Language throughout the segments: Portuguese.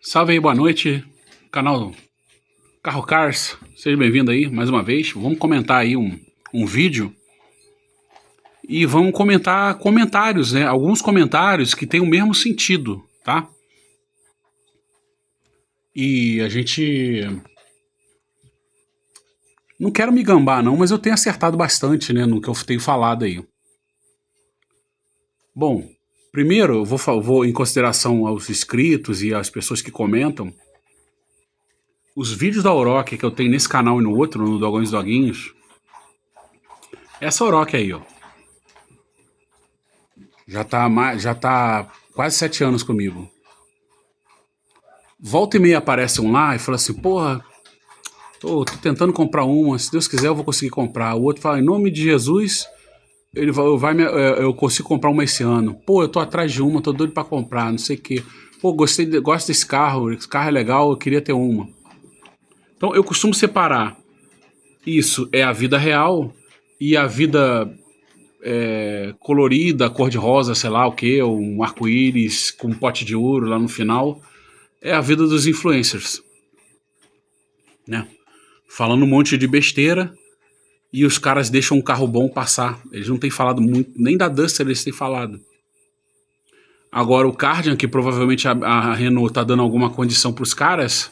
Salve aí, boa noite, canal Carro Cars, seja bem-vindo aí mais uma vez. Vamos comentar aí um vídeo e vamos comentar comentários, né? Alguns comentários que têm o mesmo sentido, tá? E a gente... Não quero me gambar não, mas eu tenho acertado bastante, né, no que eu tenho falado aí. Bom, primeiro eu vou em consideração aos inscritos e às pessoas que comentam. Os vídeos da Oroch que eu tenho nesse canal e no outro, no Dogões Doguinhos, essa Oroch aí, ó. Já tá quase 7 anos comigo. Volta e meia aparece um lá e fala assim, porra, tô tentando comprar uma, se Deus quiser eu vou conseguir comprar. O outro fala, em nome de Jesus, eu consigo comprar uma esse ano. Pô, eu tô atrás de uma, tô doido pra comprar, não sei o quê. Pô, gosto desse carro, esse carro é legal, eu queria ter uma. Então eu costumo separar, isso é a vida real e a vida colorida, cor-de-rosa, sei lá o que, um arco-íris com um pote de ouro lá no final, é a vida dos influencers, né? Falando um monte de besteira e os caras deixam um carro bom passar. Eles não têm falado muito, nem da Duster eles têm falado. Agora o Kardian, que provavelmente a Renault tá dando alguma condição pros caras,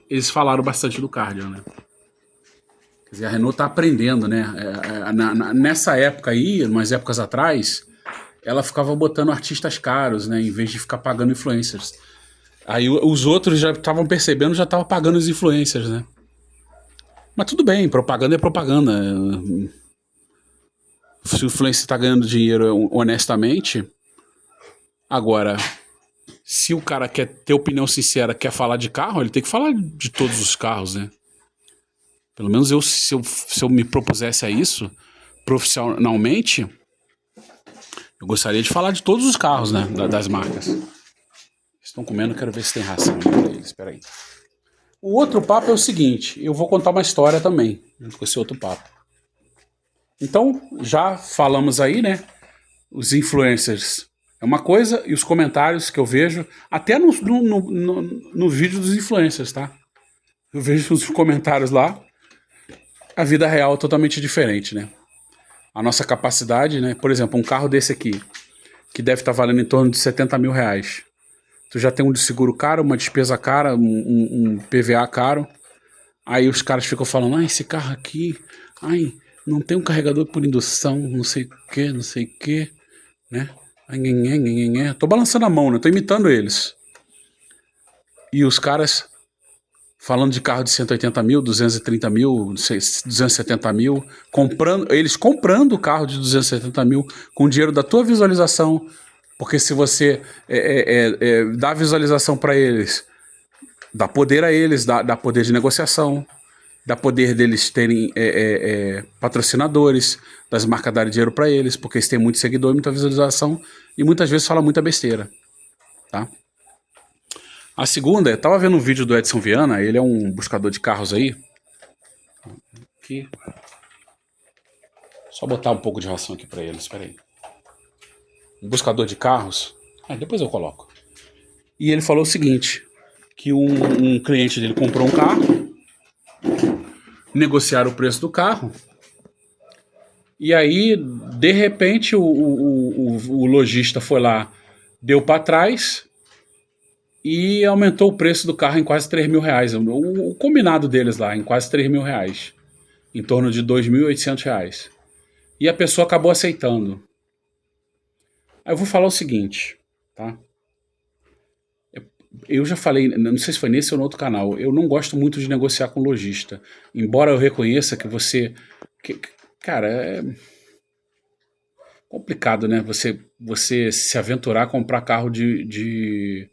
eles falaram bastante do Kardian, né? Quer dizer, a Renault tá aprendendo, né? Nessa época aí, umas épocas atrás, ela ficava botando artistas caros, né? Em vez de ficar pagando influencers. Aí os outros já estavam percebendo, já estavam pagando os influencers, né? Mas tudo bem, propaganda é propaganda. Se o influencer está ganhando dinheiro honestamente, agora, se o cara quer ter opinião sincera, quer falar de carro, ele tem que falar de todos os carros, né? Pelo menos se eu me propusesse a isso, profissionalmente, eu gostaria de falar de todos os carros, né? Das marcas. Estão comendo, quero ver se tem ração pra eles, espera aí. O outro papo é o seguinte, eu vou contar uma história também, junto com esse outro papo. Então, já falamos aí, né? Os influencers é uma coisa, e os comentários que eu vejo, até no vídeo dos influencers, tá? Eu vejo os comentários lá, a vida real é totalmente diferente, né? A nossa capacidade, né? Por exemplo, um carro desse aqui, que deve estar valendo em torno de 70 mil reais. Tu já tem um de seguro caro, uma despesa cara, um PVA caro. Aí os caras ficam falando, ah, esse carro aqui, ai, não tem um carregador por indução, não sei o que, não sei o que, né? Tô balançando a mão, né? Tô imitando eles. E os caras falando de carro de 180 mil, 230 mil, 270 mil, eles comprando o carro de 270 mil com o dinheiro da tua visualização, porque se você dá visualização para eles, dá poder a eles, dá poder de negociação, dá poder deles terem patrocinadores, das marcas darem dinheiro para eles, porque eles têm muito seguidor, muita visualização e muitas vezes falam muita besteira, tá? A segunda, eu tava vendo um vídeo do Edson Viana, ele é um buscador de carros aí. Aqui. Só botar um pouco de ração aqui pra ele, espera aí. Um buscador de carros. Depois eu coloco. E ele falou o seguinte, que um cliente dele comprou um carro, negociaram o preço do carro, e aí, de repente, o lojista foi lá, deu pra trás e aumentou o preço do carro em quase 3 mil reais. O combinado deles lá, em quase 3 mil reais. Em torno de 2.800 reais. E a pessoa acabou aceitando. Aí eu vou falar o seguinte, tá? Eu já falei, não sei se foi nesse ou no outro canal, eu não gosto muito de negociar com lojista. Embora eu reconheça que cara, é complicado, né? Você se aventurar a comprar carro de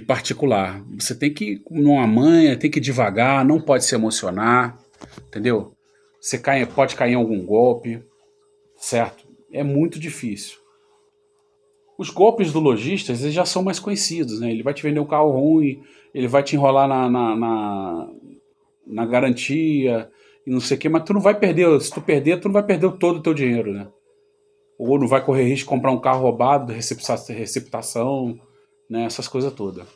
particular. Você tem que ir numa manha, tem que ir devagar, não pode se emocionar, entendeu? Você pode cair em algum golpe, certo? É muito difícil. Os golpes do lojista, eles já são mais conhecidos, né? Ele vai te vender um carro ruim, ele vai te enrolar na garantia e não sei o que, mas tu não vai perder, se tu perder, tu não vai perder todo o teu dinheiro, né? Ou não vai correr risco de comprar um carro roubado, receptação, né? Essas coisas todas.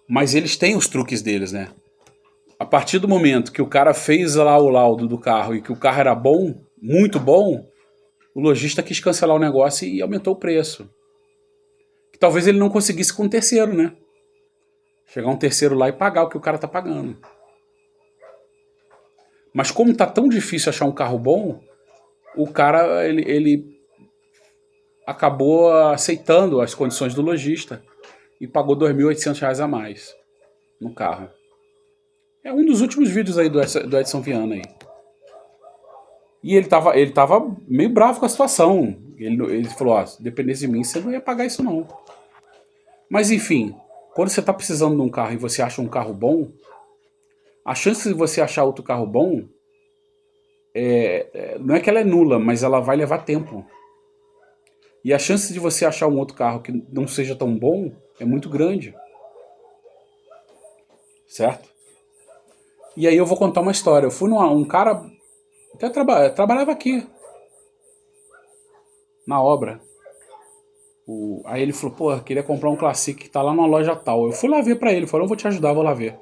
Mas eles têm os truques deles, né? A partir do momento que o cara fez lá o laudo do carro e que o carro era bom, muito bom, o lojista quis cancelar o negócio e aumentou o preço. Que talvez ele não conseguisse com um terceiro, né? Chegar um terceiro lá e pagar o que o cara tá pagando. Mas como tá tão difícil achar um carro bom, o cara ele acabou aceitando as condições do lojista e pagou R$ 2.800 a mais no carro. É um dos últimos vídeos aí do Edson Viana aí. E ele tava meio bravo com a situação. Ele falou, ó, se dependesse de mim, você não ia pagar isso não. Mas enfim, quando você tá precisando de um carro e você acha um carro bom, a chance de você achar outro carro bom não é que ela é nula, mas ela vai levar tempo. E a chance de você achar um outro carro que não seja tão bom é muito grande. Certo? E aí eu vou contar uma história. Eu fui um cara até trabalhava aqui na obra. Aí ele falou, pô, queria comprar um Classic que tá lá numa loja tal. Eu fui lá ver pra ele, falou, eu vou te ajudar, vou lá ver.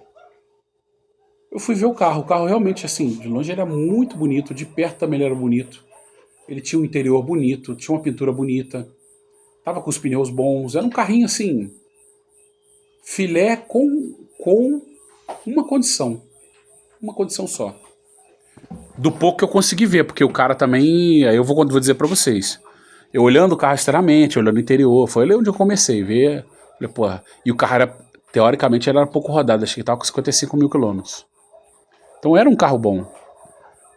Eu fui ver o carro realmente assim, de longe ele era muito bonito, de perto também ele era bonito. Ele tinha um interior bonito, tinha uma pintura bonita, tava com os pneus bons, era um carrinho assim, filé com uma condição só. Do pouco que eu consegui ver, porque o cara também, aí eu vou dizer pra vocês, eu olhando o carro externamente, olhando o interior, foi ali onde eu comecei a ver, falei, porra, e o carro era, teoricamente ele era pouco rodado, acho que tava com 55 mil quilômetros. Então era um carro bom.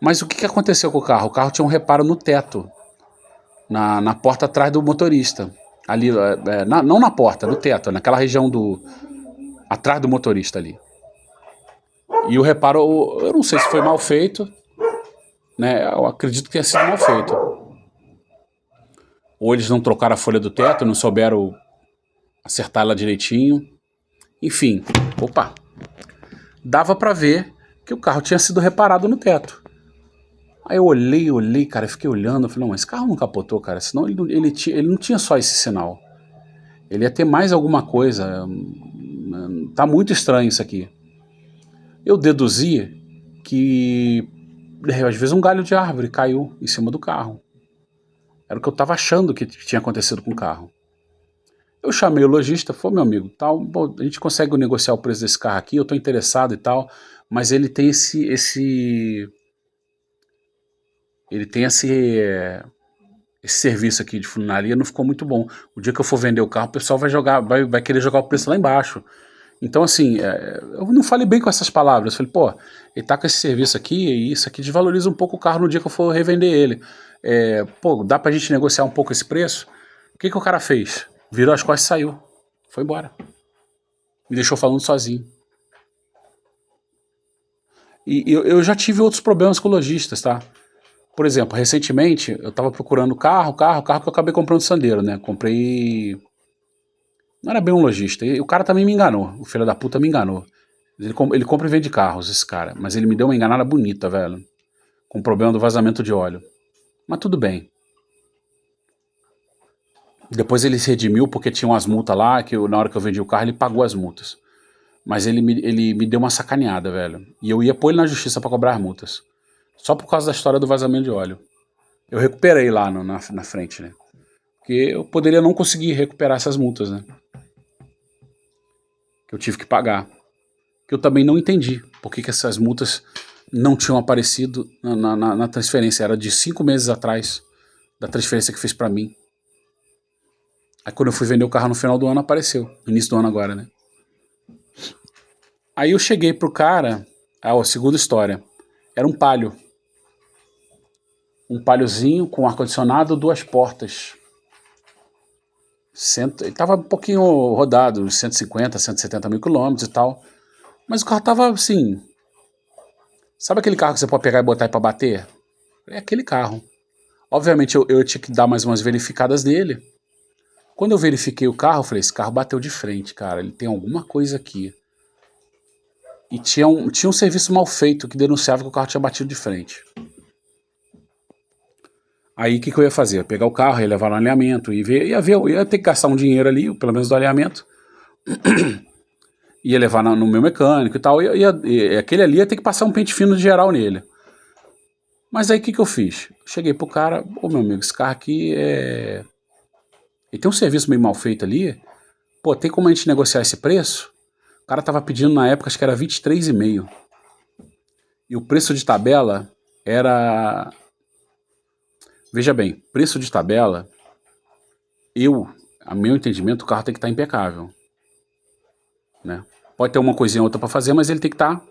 Mas o que aconteceu com o carro? O carro tinha um reparo no teto, na porta atrás do motorista. Ali, não na porta, no teto, naquela região atrás do motorista ali. E o reparo, eu não sei se foi mal feito, né? Eu acredito que tenha sido mal feito. Ou eles não trocaram a folha do teto, não souberam acertar ela direitinho. Enfim, dava pra ver que o carro tinha sido reparado no teto. Aí eu olhei, cara, eu fiquei olhando, eu falei, não, mas esse carro não capotou, cara, senão ele não tinha só esse sinal. Ele ia ter mais alguma coisa. Tá muito estranho isso aqui. Eu deduzi que às vezes um galho de árvore caiu em cima do carro. Era o que eu tava achando que tinha acontecido com o carro. Eu chamei o lojista, falei, meu amigo, tal, bom, a gente consegue negociar o preço desse carro aqui, eu tô interessado e tal, mas ele tem esse serviço aqui de funilaria, não ficou muito bom. O dia que eu for vender o carro, o pessoal vai querer jogar o preço lá embaixo. Então, assim, eu não falei bem com essas palavras. Eu falei, pô, ele tá com esse serviço aqui e isso aqui desvaloriza um pouco o carro no dia que eu for revender ele. Pô, dá pra gente negociar um pouco esse preço? O que o cara fez? Virou as costas e saiu. Foi embora. Me deixou falando sozinho. E eu já tive outros problemas com lojistas, tá? Por exemplo, recentemente eu tava procurando carro que eu acabei comprando Sandero, né? Comprei... Não era bem um lojista. E o cara também me enganou. O filho da puta me enganou. Ele compra e vende carros, esse cara. Mas ele me deu uma enganada bonita, velho. Com o problema do vazamento de óleo. Mas tudo bem. Depois ele se redimiu porque tinha umas multas lá, que na hora que eu vendi o carro ele pagou as multas. Mas ele me deu uma sacaneada, velho. E eu ia pôr ele na justiça pra cobrar as multas. Só por causa da história do vazamento de óleo. Eu recuperei lá na frente, né? Porque eu poderia não conseguir recuperar essas multas, né? Que eu tive que pagar. Que eu também não entendi por que essas multas não tinham aparecido na transferência. Era de 5 meses atrás da transferência que fez pra mim. Aí quando eu fui vender o carro no final do ano, apareceu. No início do ano agora, né? Aí eu cheguei pro cara, a segunda história. Era um Palio. Um Paliozinho com ar-condicionado, 2 portas. Ele tava um pouquinho rodado, uns 150, 170 mil quilômetros e tal. Mas o carro tava assim... Sabe aquele carro que você pode pegar e botar aí pra bater? É aquele carro. Obviamente eu tinha que dar mais umas verificadas nele. Quando eu verifiquei o carro, eu falei, esse carro bateu de frente, cara. Ele tem alguma coisa aqui. E tinha um serviço mal feito que denunciava que o carro tinha batido de frente. Aí o que eu ia fazer? Eu ia pegar o carro, ia levar no alinhamento, ia ter que gastar um dinheiro ali, pelo menos do alinhamento. ia levar no meu mecânico e tal, e aquele ali ia ter que passar um pente fino de geral nele. Mas aí o que eu fiz? Cheguei pro cara, ô meu amigo, esse carro aqui é... Ele tem um serviço meio mal feito ali, pô, tem como a gente negociar esse preço? O cara tava pedindo na época, acho que era 23,5. E o preço de tabela era... Veja bem, preço de tabela, a meu entendimento, o carro tem que estar impecável. Né? Pode ter uma coisinha ou outra para fazer, mas ele tem que estar...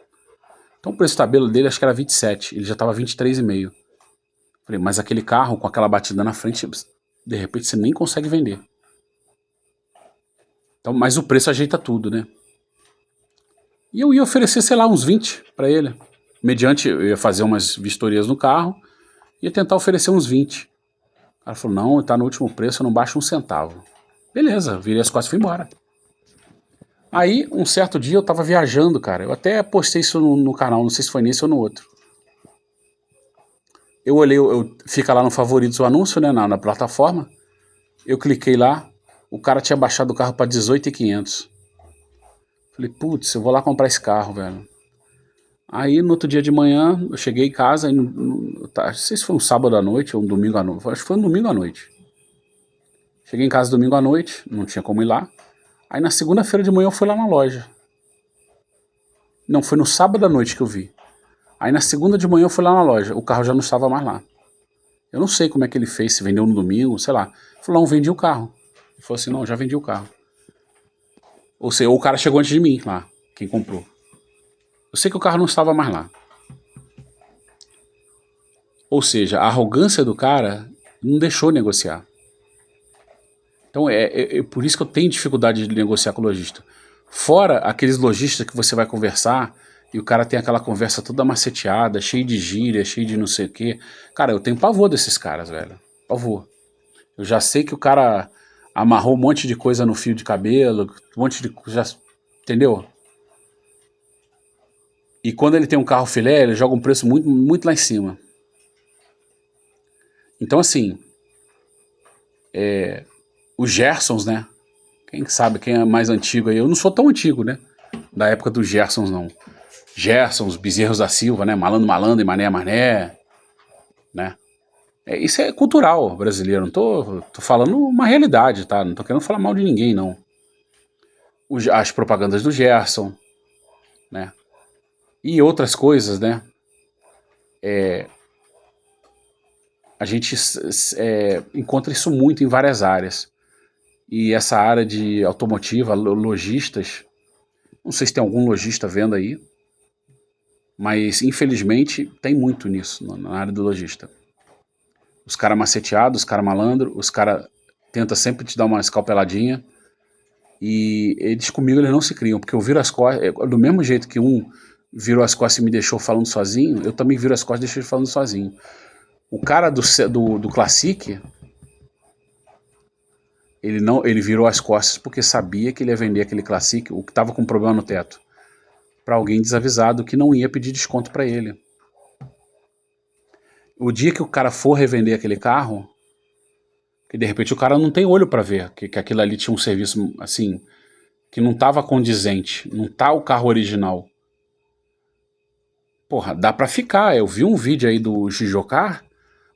Então o preço de tabela dele acho que era 27, ele já estava 23,5. Falei, mas aquele carro com aquela batida na frente, de repente você nem consegue vender. Então, mas o preço ajeita tudo, né? E eu ia oferecer, sei lá, uns 20 para ele. Mediante, eu ia fazer umas vistorias no carro, ia tentar oferecer uns 20. O cara falou, não, tá no último preço, eu não baixo um centavo. Beleza, virei as costas e fui embora. Aí, um certo dia eu tava viajando, cara. Eu até postei isso no canal, não sei se foi nesse ou no outro. Eu olhei, fica lá no favoritos o anúncio, né, na plataforma. Eu cliquei lá, o cara tinha baixado o carro para 18.500. Falei, putz, eu vou lá comprar esse carro, velho. Aí, no outro dia de manhã, eu cheguei em casa, não sei se foi um sábado à noite ou um domingo à noite. Acho que foi um domingo à noite. Cheguei em casa domingo à noite, não tinha como ir lá. Aí, na segunda-feira de manhã, eu fui lá na loja. Não, foi no sábado à noite que eu vi. Aí, na segunda de manhã, eu fui lá na loja. O carro já não estava mais lá. Eu não sei como é que ele fez, se vendeu no domingo, sei lá. Ele falou, não, vendi o carro. Ele falou assim, não, já vendi o carro. Ou seja, o cara chegou antes de mim lá, quem comprou. Eu sei que o carro não estava mais lá. Ou seja, a arrogância do cara não deixou negociar. Então é por isso que eu tenho dificuldade de negociar com o lojista. Fora aqueles lojistas que você vai conversar e o cara tem aquela conversa toda maceteada, cheia de gíria, cheia de não sei o quê. Cara, eu tenho pavor desses caras, velho. Pavor. Eu já sei que o cara amarrou um monte de coisa no fio de cabelo, um monte de... entendeu? E quando ele tem um carro filé, ele joga um preço muito, muito lá em cima. Então, assim, os Gersons, né? Quem sabe, quem é mais antigo aí? Eu não sou tão antigo, né? Da época dos Gersons, não. Gersons, Bezerros da Silva, né? Malandro, malandro e mané, mané. Né? Isso é cultural brasileiro. Não tô falando uma realidade, tá? Não tô querendo falar mal de ninguém, não. As propagandas do Gerson, né? E outras coisas, né? A gente encontra isso muito em várias áreas. E essa área de automotiva, lojistas, não sei se tem algum lojista vendo aí, mas infelizmente tem muito nisso na área do lojista. Os caras maceteados, os caras malandros, os caras tentam sempre te dar uma escalpeladinha e eles comigo eles não se criam, porque eu viro as costas, do mesmo jeito que um virou as costas e me deixou falando sozinho, eu também viro as costas e deixei ele falando sozinho. O cara do Classic, ele virou as costas porque sabia que ele ia vender aquele Classic, o que estava com problema no teto, para alguém desavisado que não ia pedir desconto para ele. O dia que o cara for revender aquele carro, que de repente o cara não tem olho para ver que aquilo ali tinha um serviço assim, que não estava condizente, não tá o carro original. Porra, dá para ficar. Eu vi um vídeo aí do Gijocar,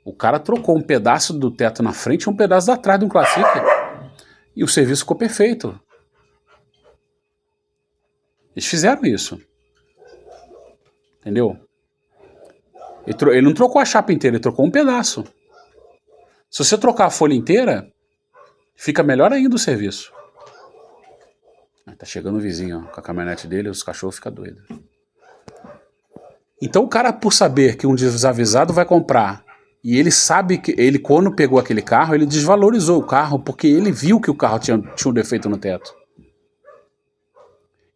o cara trocou um pedaço do teto na frente e um pedaço atrás de um Classic. E o serviço ficou perfeito. Eles fizeram isso. Entendeu? Ele não trocou a chapa inteira, ele trocou um pedaço. Se você trocar a folha inteira, fica melhor ainda o serviço. Tá chegando o vizinho, ó, com a caminhonete dele, os cachorros ficam doidos. Então o cara, por saber que um desavisado vai comprar, e ele sabe que ele, quando pegou aquele carro, ele desvalorizou o carro, porque ele viu que o carro tinha um defeito no teto.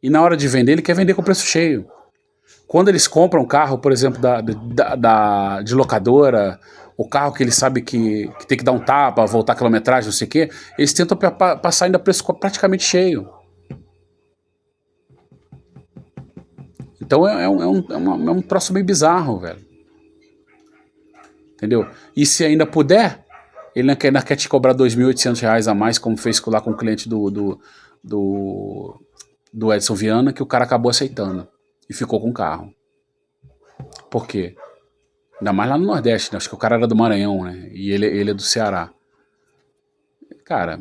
E na hora de vender, ele quer vender com preço cheio. Quando eles compram um carro, por exemplo, de locadora, o carro que ele sabe que tem que dar um tapa, voltar a quilometragem, não sei o quê, eles tentam passar ainda preço praticamente cheio. Então é um troço meio bizarro, velho. Entendeu? E se ainda puder, ele ainda quer te cobrar R$ 2.800 a mais, como fez lá com o cliente do do Edson Viana que o cara acabou aceitando e ficou com o carro. Por quê? Ainda mais lá no Nordeste, né? Acho que o cara era do Maranhão, né? E ele é do Ceará. Cara,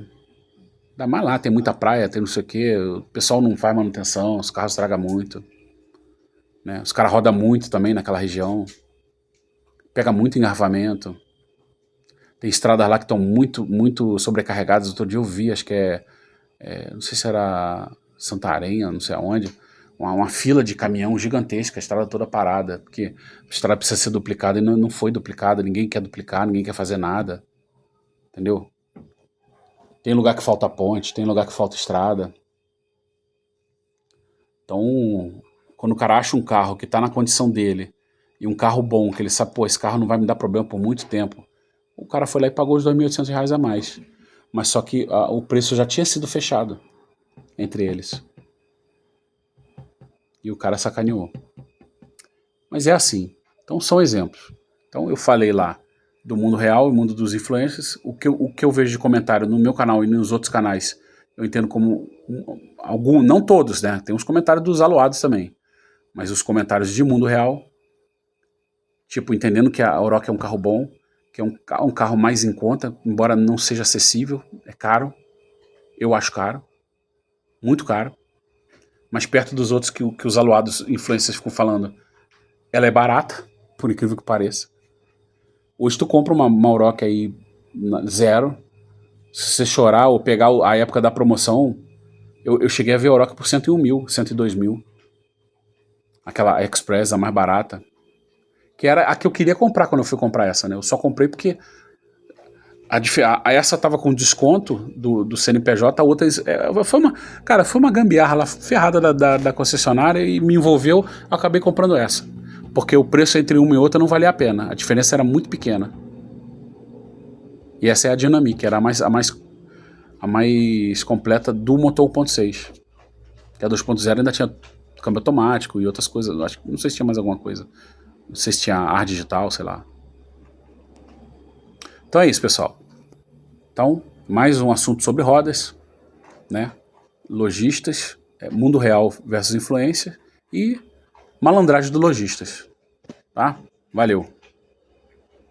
ainda mais lá, tem muita praia, tem não sei o quê, o pessoal não faz manutenção, os carros estragam muito, né? Os caras rodam muito também naquela região, pega muito engarrafamento. Tem estradas lá que estão muito sobrecarregadas. Outro dia eu vi, acho que não sei se era Santarém, não sei aonde, uma fila de caminhão gigantesca, a estrada toda parada, porque a estrada precisa ser duplicada e não foi duplicada, ninguém quer duplicar, ninguém quer fazer nada, entendeu? Tem lugar que falta ponte, tem lugar que falta estrada. Então, quando o cara acha um carro que está na condição dele, e um carro bom, que ele sabe, pô, esse carro não vai me dar problema por muito tempo, o cara foi lá e pagou os R$ 2.800 a mais. Mas só que o preço já tinha sido fechado entre eles. E o cara sacaneou. Mas é assim. Então são exemplos. Então eu falei lá do mundo real e mundo dos influencers. O que eu vejo de comentário no meu canal e nos outros canais, eu entendo como não todos, né? Tem uns comentários dos aloados também. Mas os comentários de mundo real, tipo, entendendo que a Oroch é um carro bom, que é um carro mais em conta, embora não seja acessível, é caro. Eu acho caro. Muito caro. Mas perto dos outros que os aloados influencers ficam falando, ela é barata, por incrível que pareça. Hoje tu compra uma Oroch aí zero, se você chorar ou pegar a época da promoção, eu cheguei a ver a Oroch por 101 mil, 102 mil. Aquela Express, a mais barata. Que era a que eu queria comprar quando eu fui comprar essa, né? Eu só comprei porque essa tava com desconto do CNPJ, a outra foi uma gambiarra lá, ferrada da concessionária e me envolveu, eu acabei comprando essa. Porque o preço entre uma e outra não valia a pena, a diferença era muito pequena. E essa é a Dynamic, era a mais completa do motor 1.6. Que a 2.0 ainda tinha câmbio automático e outras coisas, não sei se tinha mais alguma coisa. Não sei se tinha ar digital, sei lá. Então é isso, pessoal. Então, mais um assunto sobre rodas, né? Lojistas, mundo real versus influência e malandragem do lojistas. Tá? Valeu!